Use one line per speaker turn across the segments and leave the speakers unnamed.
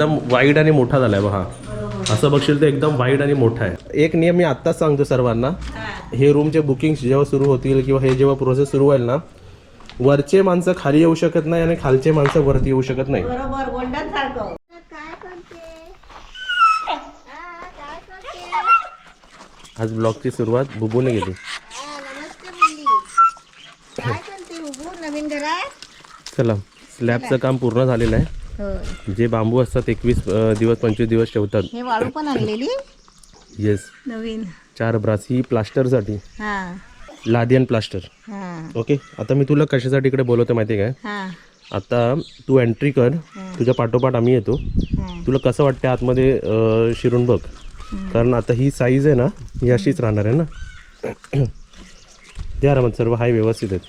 एकदम वाईड आणि मोठा झालाय बघा. असं बघशील तर एकदम वाईड आणि मोठा आहे. एक नियम मी आत्ताच सांगतो सर्वांना, हे रूमचे बुकिंग जेव्हा सुरू होतील किंवा हे जेव्हा प्रोसेस सुरू होईल ना, वरचे माणसं खाली येऊ शकत नाही आणि खालचे माणसं वरती येऊ शकत नाही.
बरोबर गोल्डन सारखं.
आज ब्लॉगची सुरुवात बुबूने केली.
नवीन घरात
चला, स्लॅबचं काम पूर्ण झालेलं आहे. जे बांबू असतात 21 दिवस 25 दिवस ठेवतात.
हे वाळू पण आणलेली
येस,
नवीन
4 ब्रास ही प्लास्टरसाठी,
हा
लादियन प्लास्टर.
हा
ओके, आता मी तुला कशासाठी इकडे बोलवतो माहिती आहे काय?
हा
आता तू एंट्री कर, तुझ्या पाठोपाठ आम्ही येतो. तुला कसं वाटतं आतमध्ये शिरून बघ, कारण आता ही साईज आहे ना, ही अशीच राहणार आहे ना. ते आरामात सर्व हाय व्यवस्थित आहेत,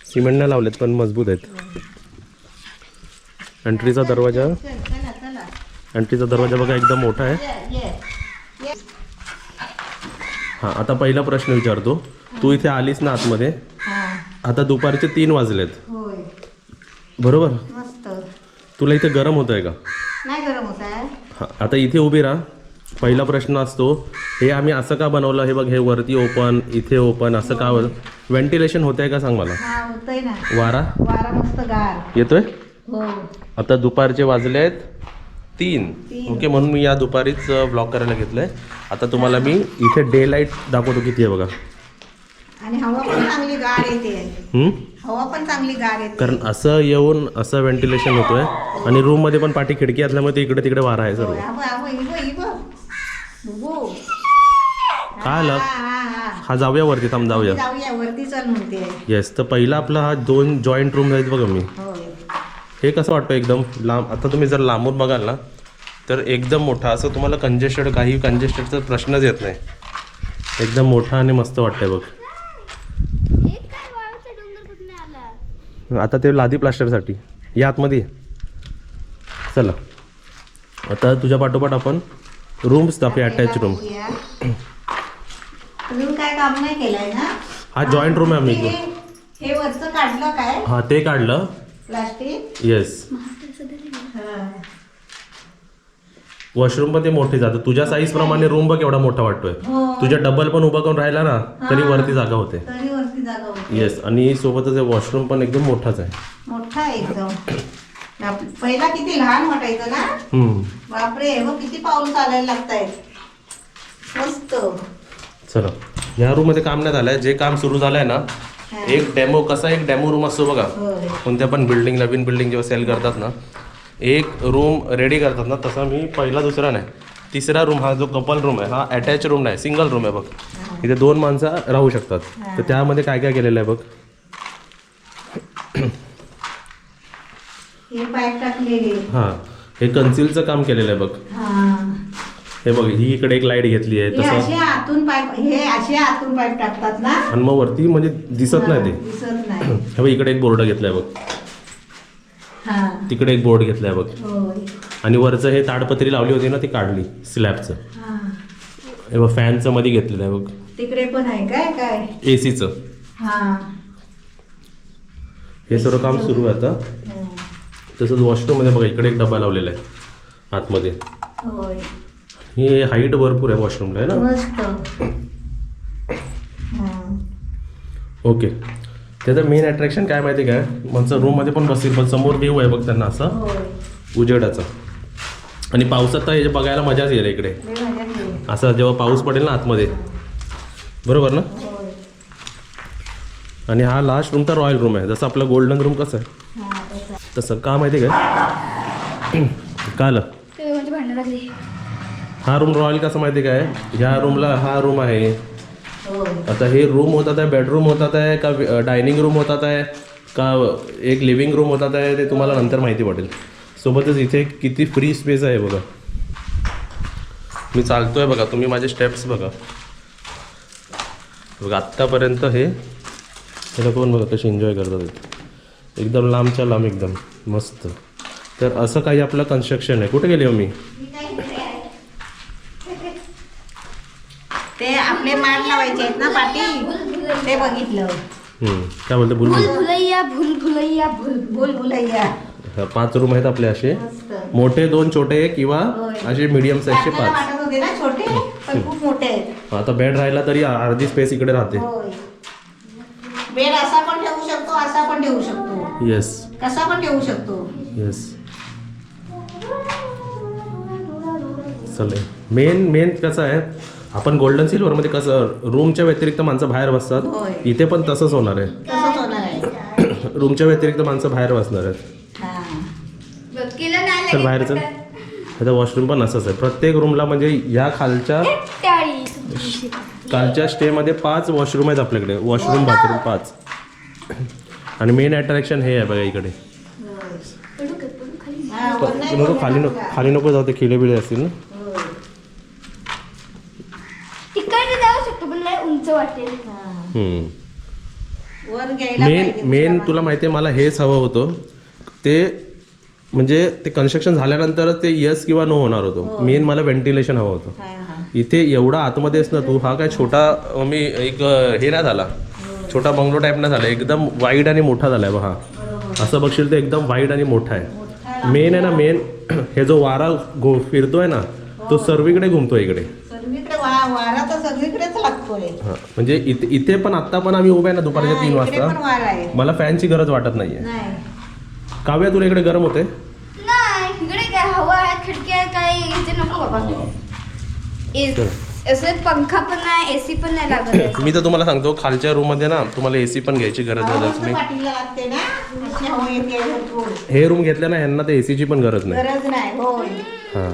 सिमेंट नाही लावलेत पण मजबूत आहेत. एंट्रीचा दरवाजा बघा एकदम मोठा आहे. हां, आता पहिला प्रश्न विचारतो. तू इथे आलीस ना आतमध्ये, आता दुपारचे 3 वाजलेत बरोबर?
मस्त.
तुला इथे गरम होत आहे का?
नाही गरम होत आहे.
हां, आता इथे उभी राहा. पहिला प्रश्न असतो, हे आम्ही असं का बनवलं? हे बघ, हे वरती ओपन, इथे ओपन, असं का? व्हेंटिलेशन होत आहे का सांग मला?
हा होतंय ना,
वारा
वारा मस्त गार
येतोय.
हो.
आता दुपारचे वाजले आहेत 3. ओके, म्हणून मी या दुपारीच ब्लॉग करायला घेतलंय. आता तुम्हाला मी इथे डे लाईट दाखवतो किती आहे बघा.
आणि हवा पण चांगली गार येते. हवा पण चांगली गार येते, कारण
असं येऊन असं व्हेंटिलेशन होतोय. आणि रूम मध्ये पण पाठी खिडकी असल्यामुळे इकडे तिकडे वारा आहे सर्व. काय आलं? हा, जाऊया वरती, थांब जाऊया.
जाऊया वरती, चल म्हणते.
येस, तर पहिला आपला हा 2 जॉईंट रूम आहेत बघा. मी हे कसं वाटतं एकदम लांब. आता तुम्ही जर लांबून बघाल ना, तर एकदम मोठा, असं तुम्हाला कंजेस्टेड, काही कंजेस्टेडचा प्रश्नच येत नाही. एकदम मोठा आणि मस्त वाटतंय बघ. आता ते लादी प्लास्टरसाठी या आतमध्ये. चला, आता तुझ्या पाठोपाठ आपण रूम्स दाखवूया, अटॅच रूम.
अजून काय काम नाही केलंय ना?
हा जॉईंट रूम आहे. आम्ही
हे वरचं काढलं काय?
हा, ते काढलं
प्लास्टिक.
येस. वॉशरूम पण ते मोठे जातं. तुझ्या साईज प्रमाणे रूम बघ एवढा मोठा वाटतोय. तुझ्या डबल पण उभा करून राहिला ना, तरी वरती जागा होते. येस, आणि सोबतच वॉशरूम पण एकदम मोठाच आहे.
मोठा आहे एकदम. पहिला किती लहान वाटायचं ना. बापरे, मग किती पाऊल चालायला लागतायत. मस्त.
चला, ह्या रूम मध्ये काम नाही झालंय. जे काम सुरू झालंय ना, एक डेमो, कसा एक डेमो रूम असतो बघा, कोणत्या पण बिल्डिंग, नवीन बिल्डिंग जेव्हा सेल करतात ना, एक रूम रेडी करतात ना, तसा मी पहिला, दुसरा नाही, तिसरा रूम, हा जो कपल रूम आहे, हा अटॅच रूम नाही, सिंगल रूम आहे बघ. इथे 2 माणसं राहू शकतात. तर त्यामध्ये काय काय केलेलं आहे बघ. हां, हे कन्सिलचं काम केलेलं आहे बघ. हे बघ, ही इकडे एक लाईट घेतली आहे तसं.
असे आतून पाईप टाकतात ना,
आणि मग वरती म्हणजे दिसत नाही ते.
दिसत नाही.
हे बघ, इकडे एक बोर्ड घेतलाय बघ, तिकडे एक बोर्ड घेतलाय बघ. आणि वरचं हे ताडपत्री लावली होती ना, ती काढली स्लॅबचं. हे बघ, फॅनचं मध्ये घेतलेलं आहे बघ.
तिकडे पण आहे काय
एसीचं. हे सर्व काम सुरू आहे आता. तसंच वॉशरूम मध्ये बघा, इकडे एक डबा लावलेला आहे आतमध्ये. हे हाईट भरपूर आहे वॉशरूमला, आहे ना. ओके, त्याचं मेन अट्रॅक्शन काय माहिती काय, माणसं रूममध्ये पण बसतील, पण समोर व्ह्यू आहे बघ त्यांना असा उजेडाचा. आणि पावसात तर हे बघायला मजाच येईल इकडे, असं जेव्हा पाऊस पडेल ना आतमध्ये, बरोबर ना. आणि हा लास्ट रूम तर रॉयल रूम आहे, जसं आपलं गोल्डन रूम कसं आहे तसं. का माहिती काय, का आलं हा रूम रॉयल कसं माहिती काय, ह्या रूमला हा रूम आहे. आता हे रूम होतात आहे, बेडरूम होतात आहे का, डायनिंग रूम होतात आहे का, एक लिव्हिंग रूम होतात आहे, ते तुम्हाला नंतर माहिती पडेल. सोबतच इथे किती फ्री स्पेस आहे बघा. मी चालतोय बघा, तुम्ही माझे स्टेप्स बघा. बघा आत्तापर्यंत हे पण बघा कसे एन्जॉय करतात, एकदम लांबच्या लांब, एकदम मस्त. तर असं काही आपलं कन्स्ट्रक्शन आहे. कुठे गेली हो मी?
ते आपले माड लावायचे आहेत ना पाटी, ते बघितलं.
काय बोलतो?
भुलभुलैया, भुलभुलैया, भुलभुलैया.
5 रूम आहेत आपले असे. मोठे 2, छोटे 1 किंवा असे मीडियम साईजचे
आपल्याला
5.
वाटत होते ना छोटे, पण खूप मोठे आहेत.
आता बेड राहिला तरी अर्धी स्पेस इकडे राहते.
होय. बेड असा पण ठेवू शकतो, असा पण ठेवू शकतो,
येस
कसा पण ठेवू शकतो.
येस. चले मेन कसं आहे, आपण गोल्डन सिल्वर मध्ये कसं रूमच्या व्यतिरिक्त माणसं बाहेर बसतात,
होय.
इथे पण तसंच होणार आहे.
तसंच होणार आहे.
रूमच्या व्यतिरिक्त माणसं बाहेर बसणार आहेत.
हा.
चल बाहेर चल. आता वॉशरूम पण असंच आहे प्रत्येक रूमला, म्हणजे या खालच्या स्टेमध्ये 5 वॉशरूम आहेत आपल्याकडे, वॉशरूम बाथरूम 5. आणि मेन अट्रॅक्शन हे आहे बघा इकडे.
हा, वर नाही
नको खाली नको जाऊ, ते खिळे बिळे असतील ना.
होय.
तिकडे जाऊ शकतो पण लय उंच वाटेल.
हा. वर घ्यायला पाहिजे
मेन
दुसरा
तुला माहिती आहे, मला हेच हवं होतं ते, म्हणजे ते कन्स्ट्रक्शन झाल्यानंतरच ते यस किंवा नो होणार होतं. मेन मला व्हेंटिलेशन हवं होतं.
हा, हा.
इथे एवढा आतमध्येच ना तू, हा काय छोटा मी एक हे नाही झाला, छोटा बंगलो टाईप नाही झाला, एकदम वाईड आणि मोठा झालाय बघा. असं बघशील तर एकदम वाईड आणि मोठा आहे. मेन आहे ना, मेन हे जो वारा फिरतोय ना, तो सर्वीकडे घुमतोय इकडे.
सर्वीकडे वारा तर सगळीकडेच लागतोय.
हा, म्हणजे इथे पण आता पण आम्ही उभे आहे ना दुपारच्या 3
इकडे पण
वाजता,
वारा आहे.
मला फॅनची गरज वाटत नाहीये.
नाही.
काव्या तुला इकडे गरम होते?
नाही इकडे काय हवा आहे, खिडक्या काय इथे नको बाबा. असं पंखा पण नाही, एसी पण नाही लागत आहे.
मी तर तुम्हाला सांगतो, खालच्या रूम मध्ये ना तुम्हाला एसी पण घ्यायची गरज नाही.
पाठीला लागते ना, अशी हवा येते भरपूर.
हे रूम घेतल्या ना, यांना ते एसीची पण गरज नाही.
गरज नाही. होय.
हां,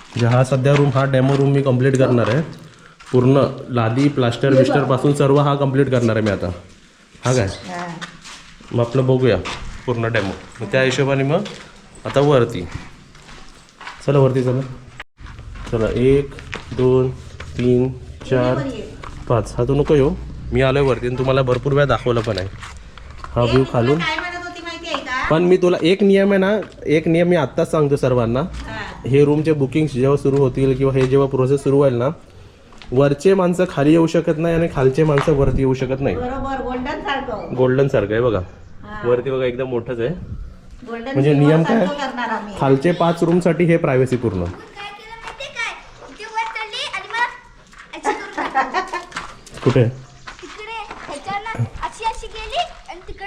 म्हणजे हा सध्या रूम, हा डेमो रूम मी कंप्लीट करणार आहे. पूर्ण लादी प्लास्टर विस्टर पासून सर्व हा कंप्लीट करणार आहे मी आता. हा काय
हा.
मग आपलं बघूया पूर्ण डेमो. मग त्या हिशोबाने मग आता वरती चला, वरती चला. चला 1 2 3 4 5. हा तू नको येऊ, मी आलोय वरती आणि तुम्हाला भरपूर वेळा दाखवलं पण आहे हा व्ह्यू खालून.
काय म्हणत होती माहिती आहे का?
पण मी तुला एक नियम आहे ना, एक नियम मी आत्ताच सांगतो सर्वांना.
हा.
हे रूमचे बुकिंग जेव्हा सुरू होतील किंवा हे जेव्हा प्रोसेस सुरू होईल ना, वरचे माणसं खाली येऊ शकत नाही आणि खालचे माणसं वरती येऊ शकत नाही.
बरोबर. गोल्डन सारखं.
गोल्डन सारखं आहे बघा.
हा.
वरती बघा एकदम मोठंच आहे.
गोल्डन
म्हणजे नियम काय?
सारखं करणार आम्ही.
खालचे 5 रूम साठी हे प्रायव्हसी पूर्ण.
काय केलं माहितीये काय, इथे वर चढली आणि मला अशी करून टाकलं.
कुठे
तिकडे ह्याच्यानं अशी गेली आणि तिकडे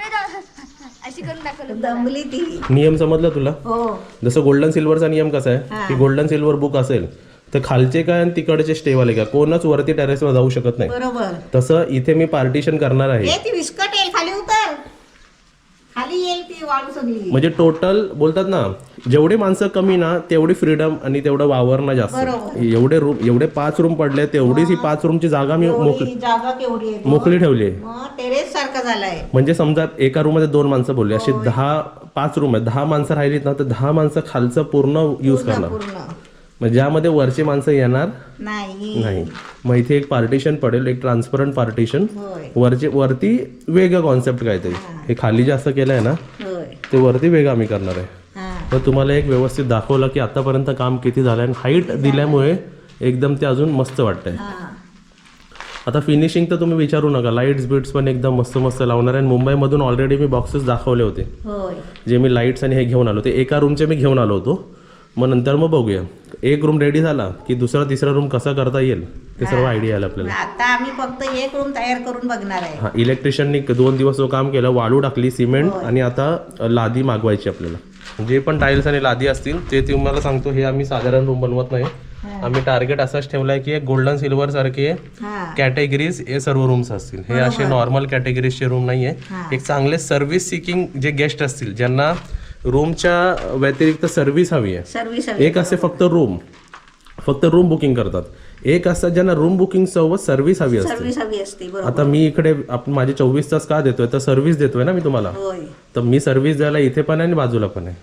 अशी करून टाकलं.
दमली ती.
नियम समजला तुला?
हो.
जसं गोल्डन सिल्वरचा नियम कसा आहे
हा.
की गोल्डन सिल्वर बुक असेल तर खालचे काय आणि तिकडचे स्टेवाले काय कोणच वरती टेरेसवर जाऊ शकत नाही.
बरोबर.
तसं इथे मी पार्टिशन करणार आहे.
ती विस्कट येईल, खाली उतर. खाली येईल ती वाळू सगळी.
म्हणजे टोटल बोलतात ना, जेवढे माणसं कमी ना तेवढी फ्रीडम आणि तेवढं वावर ना जास्त.
बरोबर.
एवढे 5 रूम पडले, तेवढीच ही 5 रूमची जागा मी
एवढी जागा केवढी आहे.
मोकळी ठेवली आहे.
मग टेरेस सारखा झालाय.
म्हणजे समजा एका रूम मध्ये 2 माणसं बोलले, असे 5 रूम आहेत, 10 माणसं राहिलीत ना तर 10 माणसं खालचं पूर्ण यूज करणार.
पूर्ण
म्हणजे ज्यामध्ये वरची माणसं येणार
नाही.
नाही. मग इथे एक पार्टिशन पडेल, एक ट्रान्सपरंट पार्टिशन.
होय.
वरती वेगळं कॉन्सेप्ट काहीतरी. हे खाली जास्त केलंय ना,
होय.
ते वरती वेगळं आम्ही करणार आहे.
हा.
तर तुम्हाला एक व्यवस्थित दाखवलं की आतापर्यंत काम किती झालंय आणि हाईट दिल्यामुळे एकदम ते अजून मस्त वाटतंय.
हा.
आता फिनिशिंग तर तुम्ही विचारू नका, लाईट्स बिट्स पण एकदम मस्त मस्त लावणार आहे. मुंबईमधून ऑलरेडी मी बॉक्सेस दाखवले होते,
होय.
जे मी लाईट्स आणि हे घेऊन आलो. ते एका रूमचे मी घेऊन आलो होतो. मग नंतर मग बघूया, एक रूम रेडी झाला की दुसरा तिसरा रूम कसा करता येईल ते सर्व आयडिया आला आपल्याला.
आता आम्ही फक्त एक रूम तयार करून बघणार आहे.
हा, इलेक्ट्रिशियननी 2 दिवस जो काम केलं, वाळू टाकली, सिमेंट, आणि आता लादी मागवायची आपल्याला. जे पण टाईल्स आणि लादी असतील ते तुम्हाला सांगतो, हे आम्ही साधारण रूम बनवत नाही. आम्ही टार्गेट असाच ठेवलाय की एक गोल्डन सिल्वर सारखे
हा.
कॅटेगरीज हे सर्व रूम्स असतील. हे असे नॉर्मल कॅटेगरीजचे रूम नाहीये. एक चांगले सर्व्हिस सिकिंग जे गेस्ट असतील, ज्यांना रूमच्या व्यतिरिक्त सर्व्हिस हवी आहे.
सर्व्हिस
एक असते फक्त रूम बुकिंग करतात, एक असतात ज्यांना रूम बुकिंग सोबत सर्व्हिस हवी असते.
सर्व्हिस हवी असते. बरोबर.
आता मी इकडे माझे 24 तास का देतोय, तर सर्व्हिस देतोय ना मी तुम्हाला.
होय.
तर मी सर्व्हिस द्यायला इथे पण आहे आणि बाजूला पण आहे,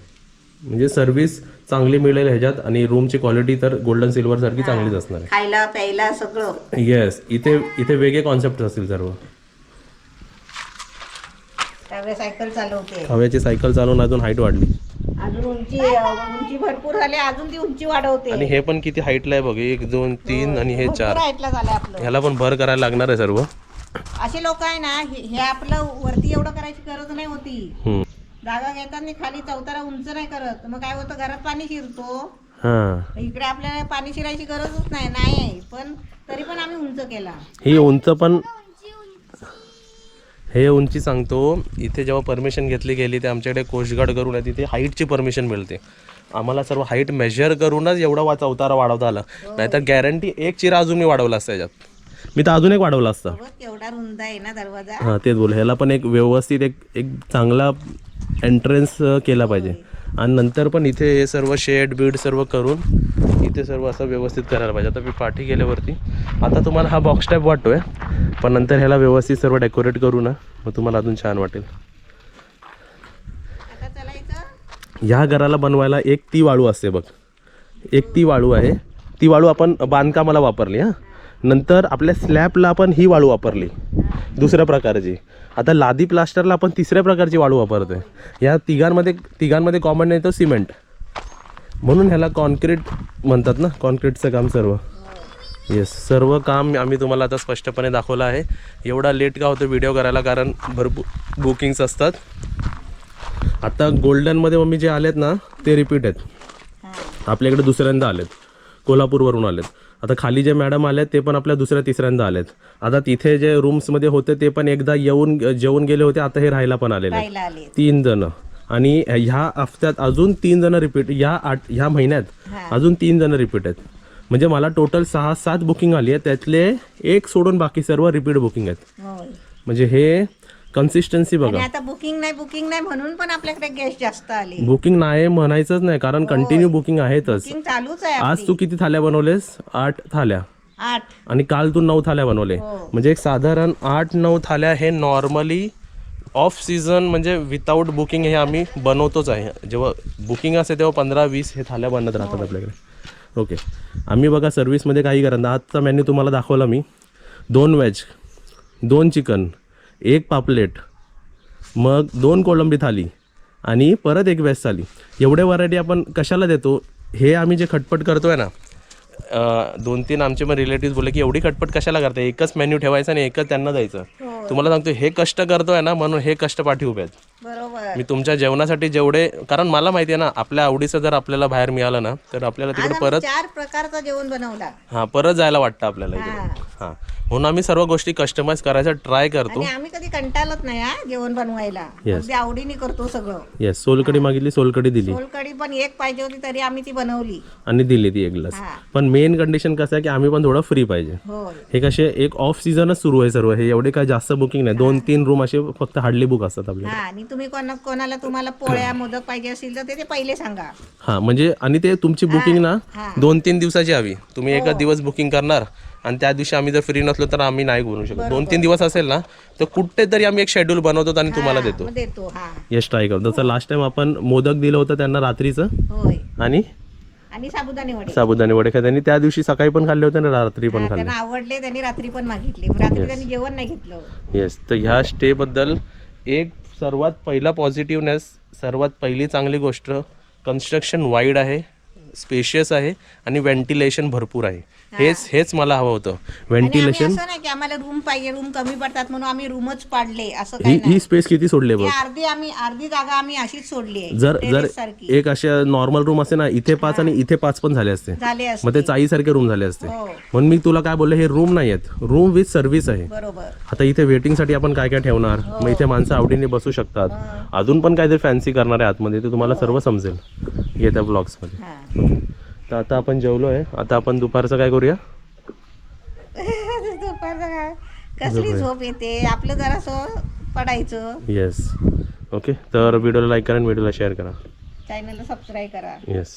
म्हणजे सर्व्हिस चांगली मिळेल ह्याच्यात. आणि रूमची क्वालिटी तर गोल्डन सिल्वर सारखी चांगलीच असणार आहे.
खायला प्यायला सगळं.
येस, इथे वेगळे कॉन्सेप्ट असतील सर्व.
त्यावेळेस सायकल चालवते.
हव्याची सायकल चालवून अजून हाईट वाढली.
अजून उंची भरपूर झाली, अजून ती उंची वाढवते.
आणि हे पण किती हाईटला आहे बघ, 1 2 3 आणि हे 4.
हाईटला झालं आपलं.
ह्याला पण भर करायला लागणार आहे सर्व.
असे लोक आहे ना, हे आपलं वरती एवढं करायची गरज नाही होती. जागा घेताना खाली चौतारा उंच नाही करत, मग काय होतं घरात पाणी शिरतो.
हां
इकडे आपल्याला पाणी शिरायची गरजच नाही, पण तरी पण आम्ही उंच केला.
ही उंच पण
उंची उंची
हे उंची सांगतो. इथे जेव्हा परमिशन घेतली गेली ते आमच्याकडे कोस्टगार्ड करून आहे, तिथे हाईटची परमिशन मिळते. आम्हाला सर्व हाईट मेजर करूनच एवढा चौतारा वाढवता आला, नाहीतर गॅरंटी एक चिरा अजून मी वाढवला असता याच्यात. मी तर अजून एक वाढवला असता.
बघ केवढा रुंद आहे ना दरवाजा.
हां तेच बोल, ह्याला पण एक व्यवस्थित एक चांगला एंट्रन्स केला पाहिजे. आणि नंतर पण इथे हे सर्व शेड बीड सर्व करून इथे सर्व असं व्यवस्थित करायला पाहिजे. आता मी पाठी गेल्यावरती आता तुम्हाला हा बॉक्स टाईप वाटतोय, पण नंतर ह्याला व्यवस्थित सर्व डेकोरेट करू ना, मग तुम्हाला अजून छान वाटेल.
आता चलायचं.
ह्या घराला बनवायला एक ती वाळू असते बघ, एक ती वाळू आहे. ती वाळू आपण बांधकामाला वापरली. हां नंतर आपल्या स्लॅबला आपण ही वाळू वापरली दुसऱ्या प्रकारची. आता लादी प्लास्टरला आपण तिसऱ्या प्रकारची वाळू वापरतोय. या तिघांमध्ये कॉमन नाही तो सिमेंट, म्हणून ह्याला कॉन्क्रीट म्हणतात ना, कॉन्क्रीटचं काम सर्व. येस, सर्व काम आम्ही तुम्हाला आता स्पष्टपणे दाखवलं आहे. एवढा लेट का होतं व्हिडिओ करायला, कारण भरपूर बुकिंग्स असतात. आता गोल्डनमध्ये मम्मी जे आलेत ना ते रिपीट आहेत, आपल्याकडे दुसऱ्यांदा आलेत, कोल्हापूरवरून आलेत. आता खाली जे मॅडम आलेत ते पण आपल्या दुसऱ्या तिसऱ्यांदा आलेत. आता तिथे जे रूम्समध्ये होते ते पण एकदा येऊन जेवून गेले होते, आता हे राहायला पण आलेले
राहायला आले.
3 जण. आणि ह्या हफ्त्यात अजून 3 जण रिपीट, ह्या महिन्यात अजून 3 जण रिपीट आहेत. म्हणजे मला टोटल 6-7 बुकिंग आली आहे, त्यातले एक सोडून बाकी सर्व रिपीट बुकिंग आहेत.
होय.
म्हणजे हे कन्सिस्टन्सी
आणि
बघा.
आता बुकिंग नाही म्हणून पण आपल्याकडे गेस्ट जास्त आले.
बुकिंग नाही म्हणायचंच नाही, कारण कंटिन्यू बुकिंग आहेतच.
बुकिंग चालूच आहे.
आज तू किती थाल्या बनवलेस? 8 थाल्या.
8.
आणि काल तू 9 थाल्या बनवले. म्हणजे एक साधारण 8-9 थाल्या हे नॉर्मली ऑफ सीझन, म्हणजे विदाऊट बुकिंग हे आम्ही बनवतोच आहे. जेव्हा बुकिंग असते तेव्हा 15-20 हे थाल्या बनत राहतात आपल्याकडे. ओके, आम्ही बघा सर्व्हिसमध्ये काही करत. आजचा मेन्यू तुम्हाला दाखवला मी. 2 व्हेज, 2 चिकन, 1 पापलेट, मग 2 कोळंबी थाली आणि परत 1 व्हेज थाली. एवढे व्हरायटी आपण कशाला देतो? हे आम्ही जे खटपट करतोय ना, 2-3 आमचे पण रिलेटिव्ह बोलले की एवढी खटपट कशाला करताय, एकच मेन्यू ठेवायचा आणि एकच त्यांना द्यायचं. तुम्हाला सांगतो हे कष्ट करतोय ना, म्हणून हे कष्ट पाठी उभे आहेत.
बरोबर.
मी तुमच्या जेवणासाठी जेवढे, कारण मला माहिती आहे ना, आपल्या आवडीचं जर आपल्याला बाहेर मिळालं ना तर आपल्याला तिकडे परत
4 प्रकारचं जेवण बनवला.
हां परत जायला वाटतं आपल्याला इकडे. हां म्हणून आम्ही सर्व गोष्टी कस्टमाइज करायचा ट्राय करतो.
आणि आम्ही कधी कंटाळत नाही जेवण बनवायला. अगदी आवडीने करतो सगळं.
येस, सोलकडी मागितली, सोलकडी दिली.
सोलकडी पण 1 पाहिजे होती तरी आम्ही ती बनवली
आणि दिली ती 1 ग्लास. पण मेन कंडिशन कसं आहे की आम्ही पण थोडं फ्री पाहिजे.
होय.
हे कसे एक ऑफ सीझनच सुरू आहे सर्व. हे एवढे काय जास्त बुकिंग नाही, 2-3 रूम असे फक्त हार्डली बुक असतात आपल्याला.
आणि तुम्ही कोणाला तुम्हाला पोळ्या मोदक पाहिजे असतील तर ते पहिले सांगा.
हां म्हणजे, आणि ते तुमची बुकिंग ना 2-3 दिवसाची हवी. तुम्ही एका दिवस बुकिंग करणार आणि त्या दिवशी आम्ही जर फ्री नसलो तर आम्ही नाही बनवू शकतो. 2-3 दिवस असेल ना तर कुठेतरी आम्ही एक शेड्यूल बनवतो आणि तुम्हाला देतो.
देतो.
येस, ट्राय करतो. जसं लास्ट टाइम आपण मोदक दिलं होतं त्यांना रात्रीचं,
होय.
आणि
साबुदाणे
वडे त्यांनी त्या दिवशी सकाळी पण खाल्ले होते आणि रात्री पण खाल्ले.
त्यांना आवडले, त्यांनी रात्री पण मागितले. रात्री त्यांनी जेवण नाही घेतलं.
येस, तर ह्या स्टे बद्दल एक सर्वात पहिला पॉझिटिव्हनेस, सर्वात पहिली चांगली गोष्ट, कन्स्ट्रक्शन वाईड आहे, स्पेशियस आहे आणि व्हेंटिलेशन भरपूर आहे. हेच मला हवं होतं, व्हेंटिलेशन.
असं नाही की आम्हाला रूम पाहिजे, रूम कमी पडतात म्हणून आम्ही रूमच पाडले असं काही
ही स्पेस किती सोडली बघ.
अर्धी जागा आम्ही अशीच सोडली आहे.
जर एक अशा नॉर्मल रूम असते ना, इथे 5 आणि इथे 5 पण झाले असते, मग ते चाळीसारखे रूम झाले असते. म्हणून मी तुला काय बोलले, हे रूम नाही आहेत, रूम विथ सर्व्हिस आहे.
बरोबर.
आता इथे वेटिंग साठी आपण काय काय ठेवणार, मग इथे माणसं आवडीने बसू शकतात. अजून पण काहीतरी फॅन्सी करणार आहे आतमध्ये, ते तुम्हाला सर्व समजेल येत्या ब्लॉग्स मध्ये. तर आता आपण जेवलो आहे, आता आपण दुपारचं काय करूया?
दुपारचं काय, कसली झोप येते आपलं, जरासं पडायचं.
Yes, okay. तर व्हिडिओला लाईक करा आणि व्हिडिओला शेअर करा,
चॅनलला सबस्क्राईब करा.
येस.